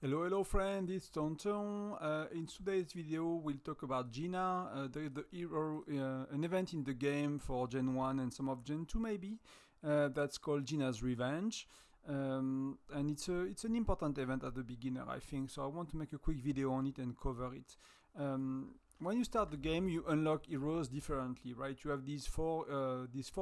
Hello friend, it's Tonton. In today's video we'll talk about Gina, the hero, an event in the game for Gen 1 and some of Gen 2 maybe, that's called Gina's Revenge. And it's an important event at the beginner, I think, so I want to make a quick video on it and cover it. When you start the game, you unlock heroes differently, right? You have these four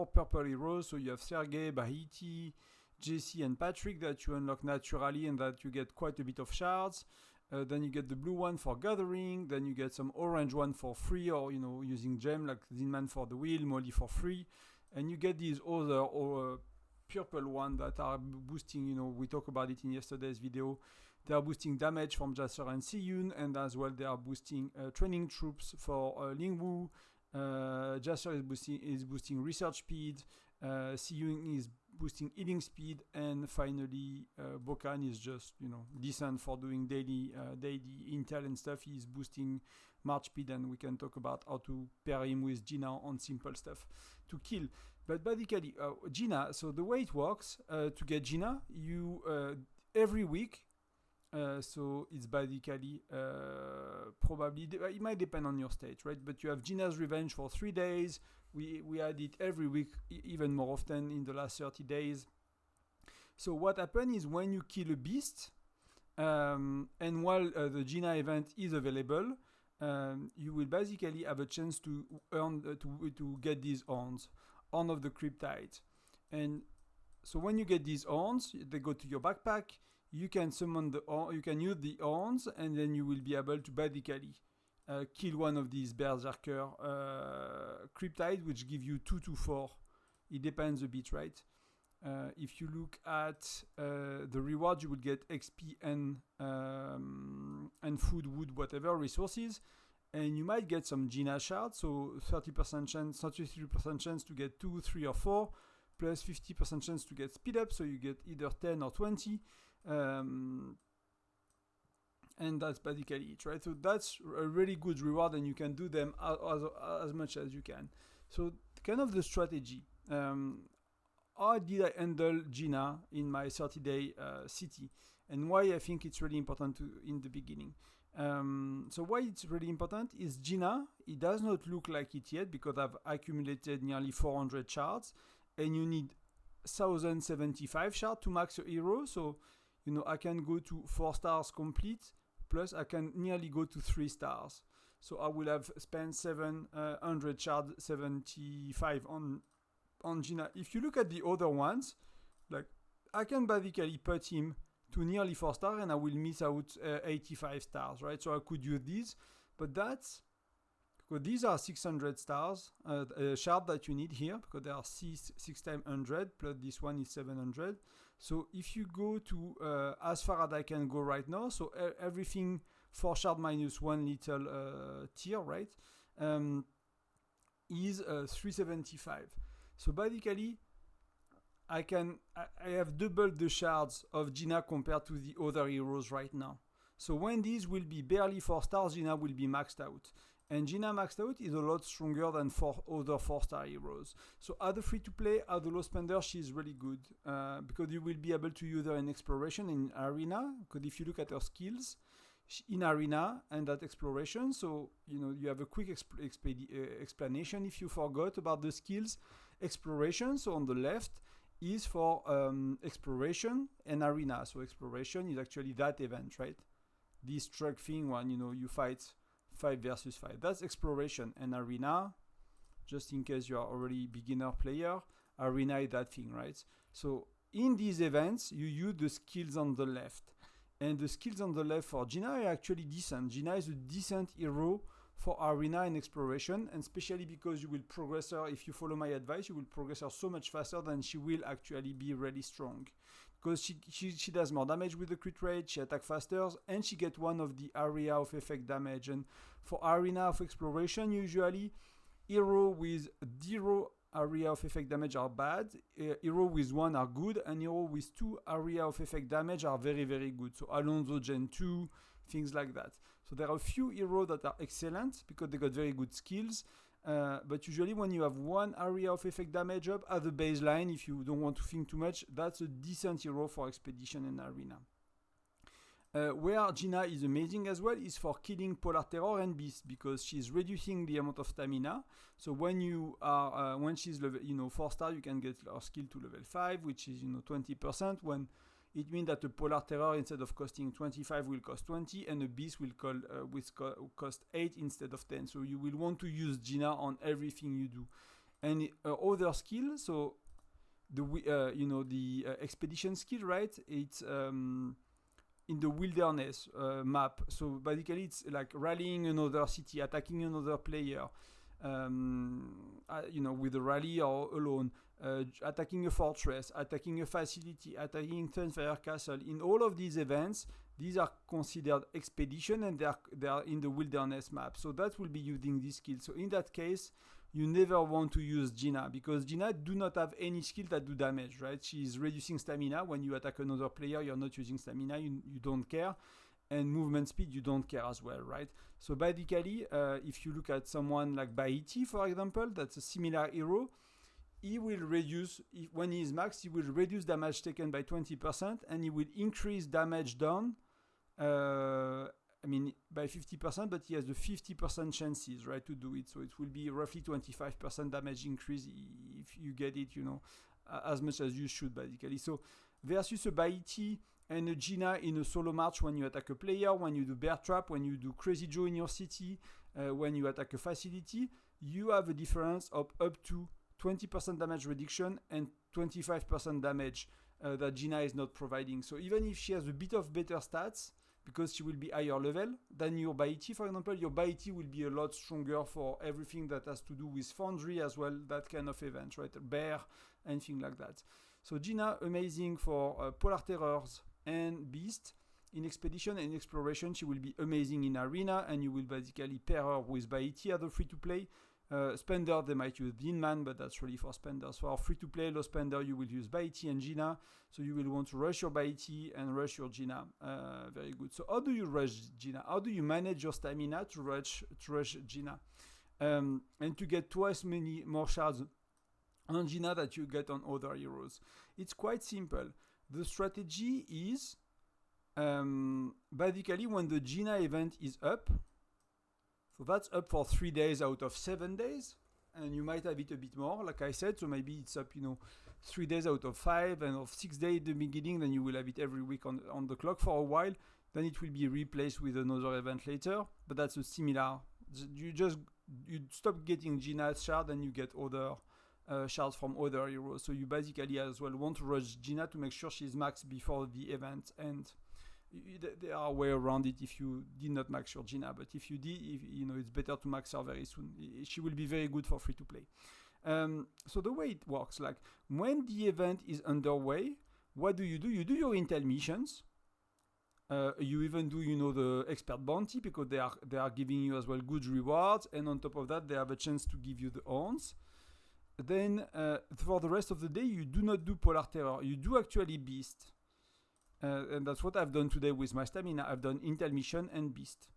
purple heroes, so you have Sergei, Bahiti, Jesse and Patrick that you unlock naturally and that you get quite a bit of shards. Then you get the blue one for gathering, then you get some orange one for free or using gem like Zinman for the wheel, Molly for free, and you get these other purple one that are boosting, we talked about it in yesterday's video. They are boosting damage from Jasser and Siyun, and as well they are boosting training troops for Lingwu. Jasser is boosting research speed, Siyun is boosting healing speed, and finally Bokan is just decent for doing daily intel and stuff. He's boosting march speed, and we can talk about how to pair him with Gina on simple stuff to kill. But basically Gina, so the way it works, to get Gina, you every week, so it's basically probably it might depend on your state, right? But you have Gina's Revenge for 3 days. We had it every week, even more often in the last 30 days. So what happens is when you kill a beast, and while the Gina event is available, you will basically have a chance to earn to get these horns, Horn of the Cryptide. And so when you get these horns, they go to your backpack. You can summon you can use the horns, and then you will be able to basically kill one of these Berserker Cryptide, which give you 2 to 4. It depends a bit, right? If you look at the reward, you will get XP and food, wood, whatever resources, and you might get some Gina shards. So 30% chance, 33% chance to get 2, 3, or 4, plus 50% chance to get speed up. So you get either 10 or 20. And that's basically it, right? So that's a really good reward, and you can do them as much as you can. So kind of the strategy. How did I handle Gina in my 30-day city, and why I think it's really important in the beginning. So why it's really important is Gina, it does not look like it yet because I've accumulated nearly 400 shards, and you need 1075 shards to max your hero. So I can go to 4 stars complete, plus I can nearly go to 3 stars. So I will have spent 700 shards, 75 on Gina. If you look at the other ones, like I can basically put him to nearly 4 stars and I will miss out 85 stars, right? So I could use these, but that's because these are 600 stars shard that you need here, because they are 6 times 100, plus this one is 700. So if you go to as far as I can go right now, so everything 4 shard minus 1 little tier, right, is 375. So basically I have doubled the shards of Gina compared to the other heroes right now. So when these will be barely 4 stars, Gina will be maxed out. And Gina maxed out is a lot stronger than other 4-star heroes. So as a free-to-play, as a low spender, she's really good because you will be able to use her in exploration in arena. Because if you look at her skills in arena and at exploration, so you have a quick explanation if you forgot about the skills. Exploration, so on the left, is for exploration and arena. So exploration is actually that event, right? This truck thing when you fight 5 versus 5. That's exploration. And arena, just in case you are already beginner player, arena is that thing, right? So in these events, you use the skills on the left. And the skills on the left for Gina are actually decent. Gina is a decent hero for arena and exploration, and especially because you will progress her. If you follow my advice, you will progress her so much faster than she will actually be really strong. Because she does more damage with the crit rate, she attacks faster, and she gets one of the area of effect damage. And for arena of exploration, usually hero with 0 area of effect damage are bad, hero with 1 are good, and hero with 2 area of effect damage are very, very good. So Alonso Gen 2, things like that. So there are a few heroes that are excellent because they got very good skills. But usually when you have 1 area of effect damage up as a baseline, if you don't want to think too much, that's a decent hero for expedition and arena. Where Gina is amazing as well is for killing Polar Terror and Beast, because she's reducing the amount of stamina. So when you are when she's level 4-star, you can get her skill to level 5, which is 20%. When it means that the Polar Terror, instead of costing 25, will cost 20, and a Beast will cost 8 instead of 10. So you will want to use Gina on everything you do. And other skill, so the expedition skill, right? It's in the wilderness map. So basically, it's like rallying another city, attacking another player, with a rally or alone, attacking a fortress, attacking a facility, attacking Sunfire Castle. In all of these events, these are considered expedition, and they are in the wilderness map. So that will be using this skill. So in that case, you never want to use Gina, because Gina do not have any skill that do damage, right? She's reducing stamina. When you attack another player, you're not using stamina, you don't care. And movement speed, you don't care as well, right? So basically, if you look at someone like Baiti, for example, that's a similar hero, he will reduce, when he is maxed, he will reduce damage taken by 20%, and he will increase damage done, by 50%, but he has the 50% chances, right, to do it. So it will be roughly 25% damage increase if you get it, as much as you should, basically. So versus a Baiti and a Gina in a solo march, when you attack a player, when you do bear trap, when you do Crazy Joe in your city, when you attack a facility, you have a difference of up to 20% damage reduction and 25% damage that Gina is not providing. So even if she has a bit of better stats, because she will be higher level than your Baiti, for example, your Baiti will be a lot stronger for everything that has to do with Foundry as well, that kind of event, right? Bear, anything like that. So Gina, amazing for Polar Terrors and Beast. In Expedition and Exploration, she will be amazing in Arena, and you will basically pair her with Baiti as a free-to-play. Spender, they might use Deanman, but that's really for spenders. For free-to-play, low spender, you will use Baiti and Gina. So you will want to rush your Baiti and rush your Gina. Very good. So how do you rush Gina? How do you manage your stamina to rush Gina? And to get twice more shards on Gina that you get on other heroes? It's quite simple. The strategy is basically when the Gina event is up, so that's up for 3 days out of 7 days, and you might have it a bit more, like I said, so maybe it's up, 3 days out of 5, and of 6 days at the beginning, then you will have it every week on the clock for a while, then it will be replaced with another event later, but that's a similar, you stop getting Gina's shard and you get other shards from other heroes, so you basically as well want to rush Gina to make sure she's maxed before the event, and there are way around it if you did not max your Gina, but if you did, it's better to max her very soon. She will be very good for free to play. So the way it works, like when the event is underway, what do? You do your intel missions. You even do, the expert bounty, because they are giving you as well good rewards, and on top of that, they have a chance to give you the horns. Then for the rest of the day, you do not do Polar Terror. You do actually Beast. And that's what I've done today with my stamina. I've done Intel Mission and Beast.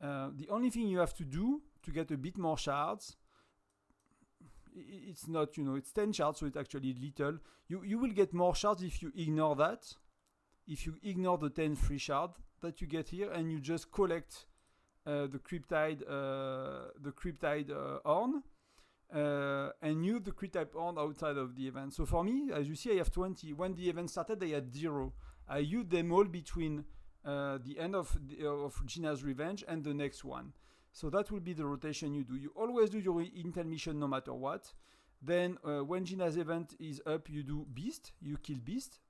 The only thing you have to do to get a bit more shards, it's not, it's 10 shards, so it's actually little. You will get more shards if you ignore that. If you ignore the 10 free shard that you get here, and you just collect the Cryptide horn, and use the Cryptide horn outside of the event. So for me, as you see, I have 20. When the event started, I had 0. I used them all between the end of Gina's Revenge and the next one. So that will be the rotation you do. You always do your intel mission no matter what. Then when Gina's event is up, you do Beast. You kill Beast.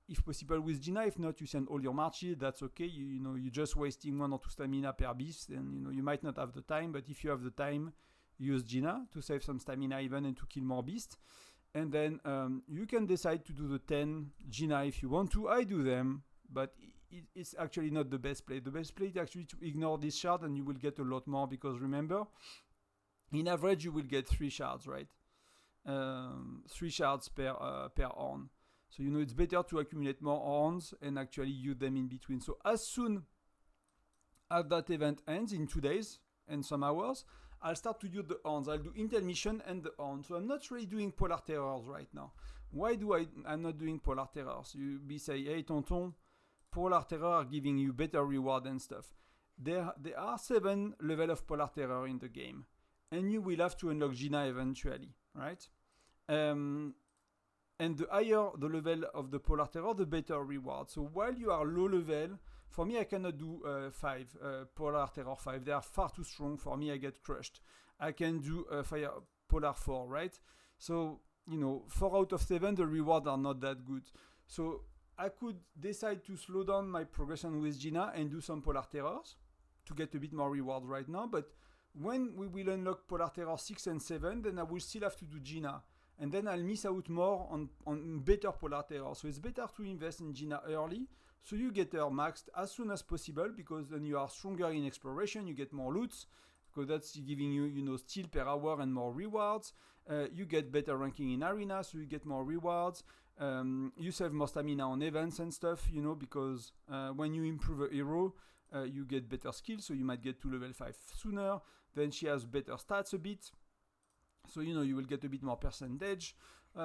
If possible with Gina. If not, you send all your marches. That's okay. You're just wasting 1 or 2 stamina per Beast. And you might not have the time. But if you have the time, use Gina to save some stamina even and to kill more Beast. And then you can decide to do the 10 Gina if you want to. I do them, but it's actually not the best play. The best play is actually to ignore this shard, and you will get a lot more, because remember, in average you will get 3 shards, right? 3 shards per horn. So it's better to accumulate more horns and actually use them in between. So as soon as that event ends in 2 days and some hours, I'll start to use the horns. I'll do Intel Mission and the horns. So I'm not really doing Polar Terrors right now. Why I'm not doing Polar Terrors? You say, hey, Tonton, Polar Terror are giving you better reward and stuff. There are 7 levels of Polar Terror in the game, and you will have to unlock Gina eventually, right? And the higher the level of the Polar Terror, the better reward. So while you are low level, for me I cannot do 5, Polar Terror 5. They are far too strong for me, I get crushed. I can do Fire Polar 4, right? So, 4 out of 7, the rewards are not that good. So I could decide to slow down my progression with Gina and do some Polar Terrors to get a bit more reward right now. But when we will unlock Polar Terror 6 and 7, then I will still have to do Gina. And then I'll miss out more on better Polar Terror. So it's better to invest in Gina early, so you get her maxed as soon as possible, because then you are stronger in exploration, you get more loots, because that's giving you, steal per hour and more rewards. You get better ranking in arena, so you get more rewards. You save more stamina on events and stuff, because when you improve a hero, you get better skills, so you might get to level 5 sooner. Then she has better stats a bit, so you will get a bit more percentage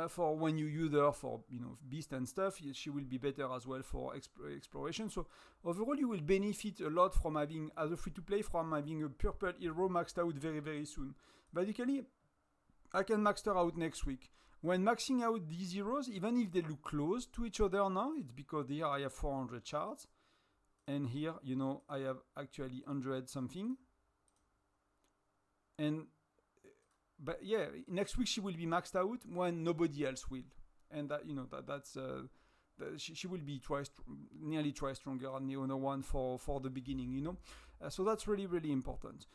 for when you use her for beast and stuff. She will be better as well for exploration. So overall you will benefit a lot from having, as a free-to-play, from having a purple hero maxed out very, very soon. Basically, I can max her out next week. When maxing out these heroes, even if they look close to each other now, it's because here I have 400 shards, and here I have actually 100 something. But yeah, next week she will be maxed out when nobody else will, and she will be nearly twice stronger than the other one for the beginning, so that's really, really important.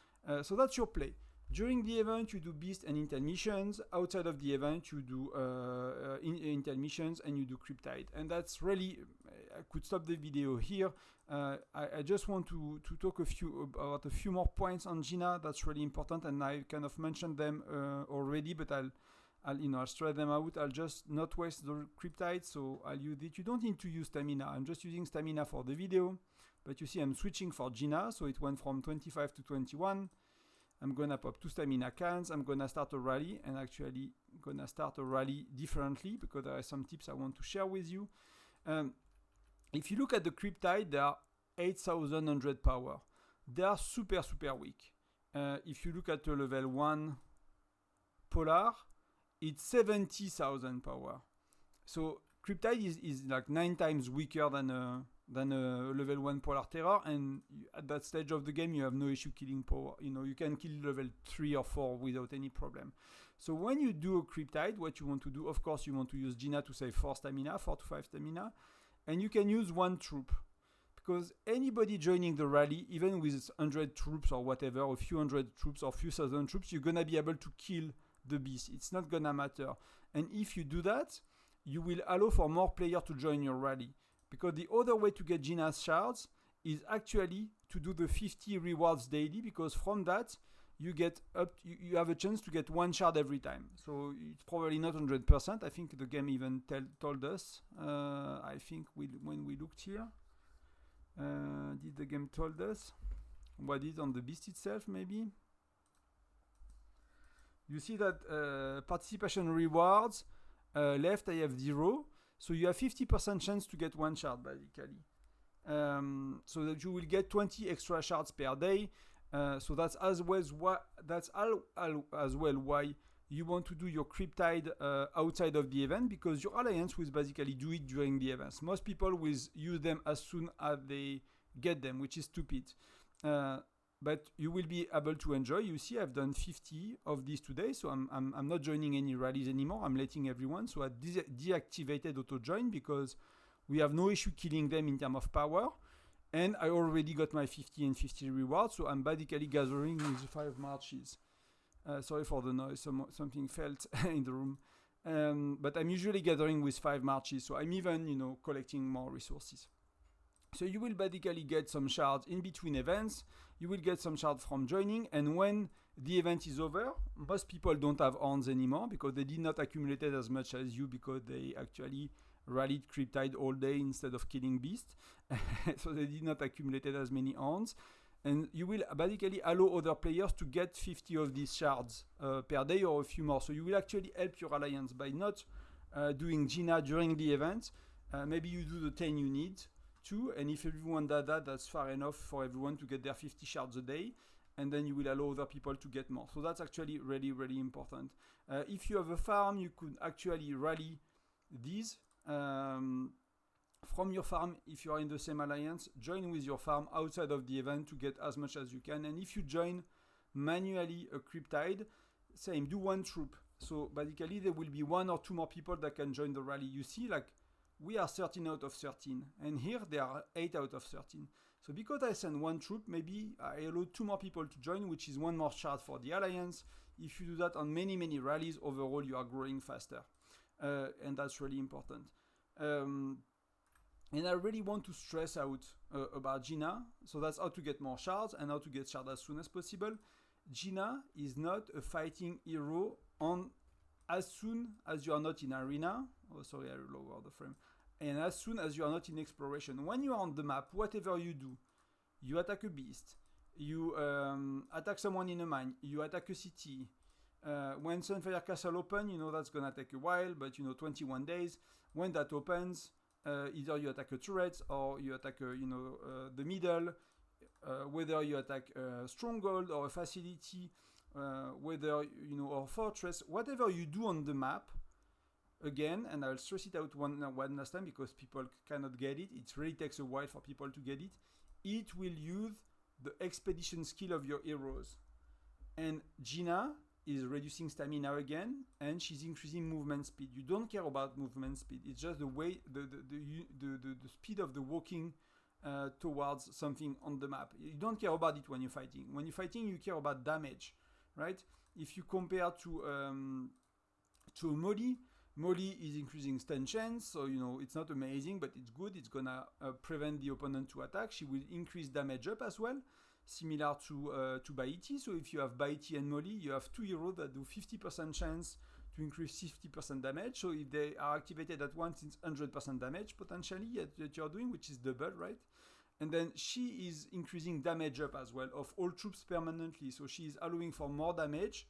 So that's your play. During the event, you do beast and intermissions. Outside of the event, you do intermissions and you do Cryptide. And that's really, I could stop the video here. I just want to talk about a few more points on Gina. That's really important, and I kind of mentioned them already, but I'll straight them out. I'll just not waste the Cryptide, so I'll use it. You don't need to use stamina. I'm just using stamina for the video, but you see I'm switching for Gina, so it went from 25 to 21. I'm gonna pop 2 stamina cans. I'm gonna start a rally, and actually gonna start a rally differently because there are some tips I want to share with you. If you look at the Cryptide, they are 8,100 power. They are super, super weak. If you look at the level 1 Polar, it's 70,000 power. So Cryptide is like 9 times weaker than a level 1 Polar Terror, and at that stage of the game you have no issue killing power. You can kill level 3 or 4 without any problem. So when you do a Cryptide, what you want to do, of course, you want to use Gina to save 4 to 5 stamina, and you can use 1 troop, because anybody joining the rally, even with 100 troops or whatever, a few hundred troops or few thousand troops, you're gonna be able to kill the beast. It's not gonna matter. And if you do that, you will allow for more players to join your rally. Because the other way to get Gina's shards is actually to do the 50 rewards daily, because from that you get you have a chance to get 1 shard every time. So it's probably not 100%. I think the game even told us. I think when we looked here, did the game told us what is on the beast itself? Maybe you see that participation rewards left. I have 0. So you have 50% chance to get 1 shard, basically. So that you will get 20 extra shards per day. So that's as well why you want to do your Cryptide outside of the event, because your alliance will basically do it during the events. Most people will use them as soon as they get them, which is stupid. But you will be able to enjoy. You see, I've done 50 of these today, so I'm not joining any rallies anymore. I'm letting everyone. So I deactivated auto join because we have no issue killing them in terms of power, and I already got my 50 and 50 rewards. So I'm basically gathering with 5 marches. Sorry for the noise. Something felt in the room. But I'm usually gathering with 5 marches, so I'm even collecting more resources. So you will basically get some shards in between events. You will get some shards from joining, and when the event is over, most people don't have horns anymore because they did not accumulate as much as you, because they actually rallied Cryptide all day instead of killing beast. So they did not accumulate as many horns. And you will basically allow other players to get 50 of these shards per day or a few more. So you will actually help your alliance by not doing Gina during the event. Maybe you do the 10 you need 2, and if everyone does that, that's far enough for everyone to get their 50 shards a day, and then you will allow other people to get more. So that's actually really, really important. If you have a farm, you could actually rally these from your farm. If you are in the same alliance, join with your farm outside of the event to get as much as you can. And if you join manually a Cryptide, same, do 1 troop. So basically there will be 1 or 2 more people that can join the rally. You see, like, we are 13 out of 13, and here there are 8 out of 13. So because I send 1 troop, maybe I allow 2 more people to join, which is 1 more shard for the alliance. If you do that on many, many rallies, overall you are growing faster. And that's really important. And I really want to stress out about Gina. So that's how to get more shards and how to get shards as soon as possible. Gina is not a fighting hero on as soon as you are not in arena. Oh, sorry, I lowered the frame. And as soon as you are not in exploration. When you are on the map, whatever you do, you attack a beast, you attack someone in a mine, you attack a city. When Sunfire Castle open, you know that's gonna take a while, but you know 21 days. When that opens, either you attack a turret or you attack the middle. Whether you attack a stronghold or a facility, whether or fortress, whatever you do on the map. Again, and I'll stress it out one last time because people cannot get it. It really takes a while for people to get it. It will use the expedition skill of your heroes. And Gina is reducing stamina again, and she's increasing movement speed. You don't care about movement speed. It's just the way the speed of the walking towards something on the map. You don't care about it when you're fighting. When you're fighting, you care about damage, right? If you compare to Molly. Molly is increasing stun chance, so it's not amazing, but it's good. It's gonna prevent the opponent to attack. She will increase damage up as well, similar to Baiti. So if you have Baiti and Molly, you have 2 heroes that do 50% chance to increase 50% damage. So if they are activated at once, it's 100% damage potentially that you're doing, which is double, right? And then she is increasing damage up as well of all troops permanently. So she is allowing for more damage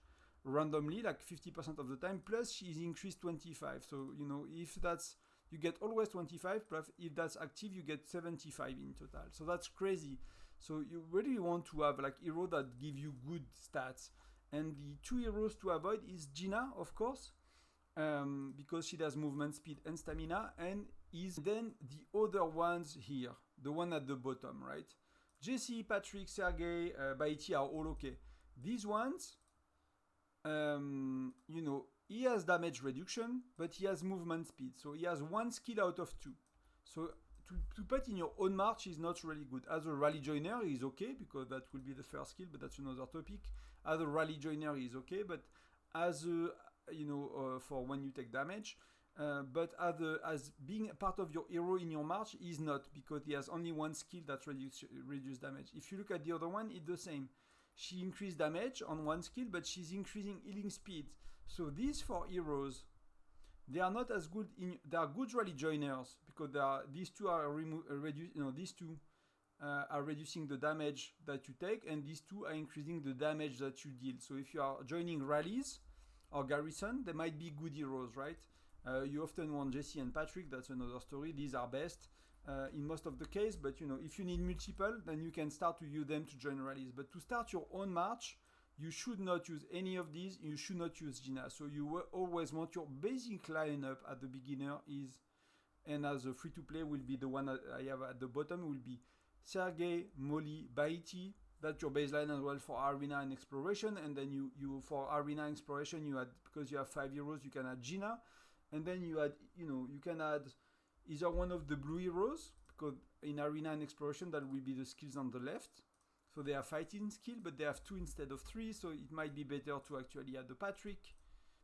randomly, like 50% of the time, plus she is increased 25. So if that's, you get always 25, plus if that's active you get 75 in total. So that's crazy. So you really want to have like hero that give you good stats. And the 2 heroes to avoid is Gina, of course, because she does movement speed and stamina, and is then the other ones here, the one at the bottom, right? Jesse, Patrick, Sergey, Baiti are all okay. These ones, he has damage reduction, but he has movement speed. So he has 1 skill out of 2. So to put in your own march is not really good. As a rally joiner, he is okay, because that will be the first skill, but that's another topic. As a rally joiner, he is okay, but as a, for when you take damage, but as being part of your hero in your march is not, because he has only 1 skill that reduce damage. If you look at the other one, it's the same. She increased damage on 1 skill, but she's increasing healing speed. So these 4 heroes, they are not as good they are good rally joiners, because these two are reducing the damage that you take, and these 2 are increasing the damage that you deal. So if you are joining rallies or garrison, they might be good heroes, right? You often want Jesse and Patrick, that's another story. These are best in most of the case, but if you need multiple, then you can start to use them to join rallies. But to start your own march, you should not use any of these. You should not use Gina. So you always want your basic lineup at the beginner and as a free-to-play will be the one I have at the bottom, will be Sergey, Molly, Baiti. That's your baseline as well for arena and exploration. And then you for arena and exploration, you add, because you have 5 heroes, you can add Gina. And then you add, you can add either one of the blue heroes, because in arena and exploration that will be the skills on the left. So they are fighting skill, but they have 2 instead of 3. So it might be better to actually add the Patrick,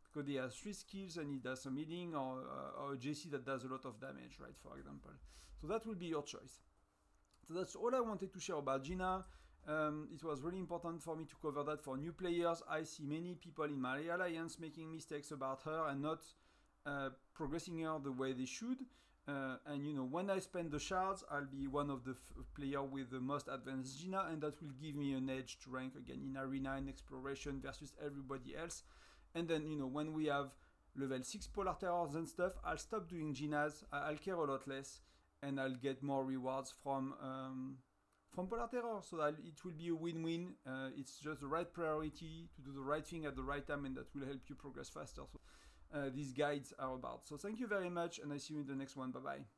because he has 3 skills and he does some healing, or Jesse that does a lot of damage, right, for example. So that will be your choice. So that's all I wanted to share about Gina. It was really important for me to cover that for new players. I see many people in my alliance making mistakes about her and not progressing her the way they should. And when I spend the shards, I'll be one of the player with the most advanced Gina, and that will give me an edge to rank again in arena and exploration versus everybody else. And then when we have level 6 polar terrors and stuff, I'll stop doing Ginas. I'll care a lot less, and I'll get more rewards from Polar Terror, so that it will be a win-win. It's just the right priority to do the right thing at the right time, and that will help you progress faster. So these guides are about. So thank you very much, and I see you in the next one. Bye bye.